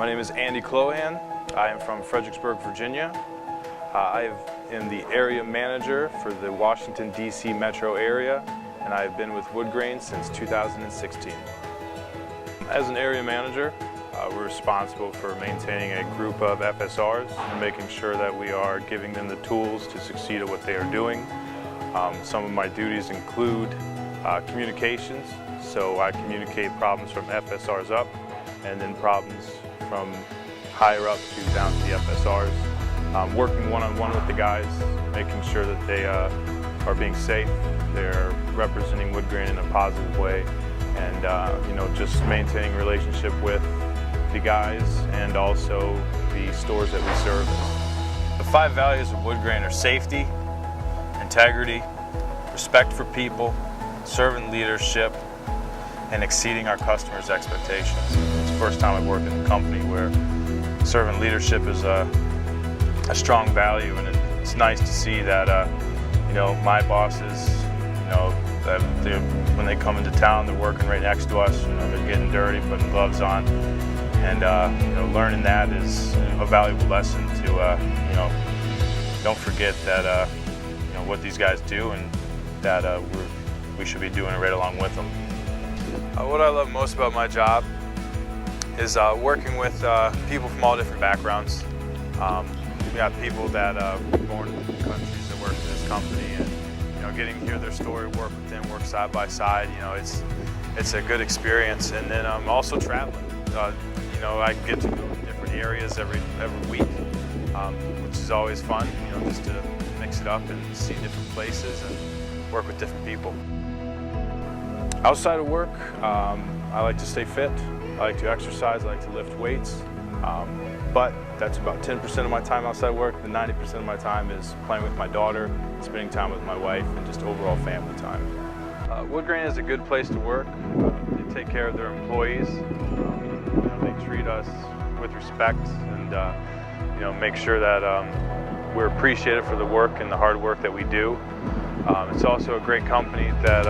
My name is Andy Clohan. I am from Fredericksburg, Virginia. I am the area manager for the Washington, D.C. metro area, and I have been with Woodgrain since 2016. As an area manager, we're responsible for maintaining a group of FSRs and making sure that we are giving them the tools to succeed at what they are doing. Some of my duties include communications, so I communicate problems from FSRs up and then problems from higher up to down to the FSRs. Working one-on-one with the guys, making sure that they are being safe, they're representing Woodgrain in a positive way, and just maintaining relationship with the guys and also the stores that we service. The 5 values of Woodgrain are safety, integrity, respect for people, servant leadership, and exceeding our customers' expectations. It's the first time I've worked in a company where servant leadership is a strong value, and it's nice to see that my bosses, that when they come into town, they're working right next to us. They're getting dirty, putting gloves on, and learning that is a valuable lesson to don't forget that what these guys do, and that we should be doing it right along with them. What I love most about my job is working with people from all different backgrounds. We got people that were born in different countries that work in this company, and getting to hear their story, work with them, work side by side. It's a good experience. And then also traveling. I get to go to different areas every week, which is always fun. Just to mix it up and see different places and work with different people. Outside of work, I like to stay fit. I like to exercise. I like to lift weights. But that's about 10% of my time outside work. The 90% of my time is playing with my daughter, spending time with my wife, and just overall family time. Woodgrain is a good place to work. They take care of their employees. They treat us with respect, and make sure that we're appreciated for the work and the hard work that we do. It's also a great company that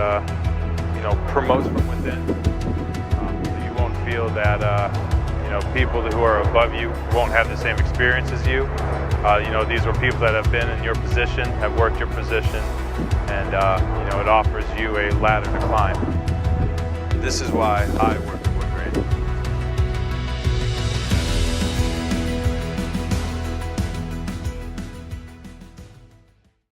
promotes from within. So you won't feel that people who are above you won't have the same experience as you. These are people that have been in your position, have worked your position, and it offers you a ladder to climb. This is why I work at Woodgrain.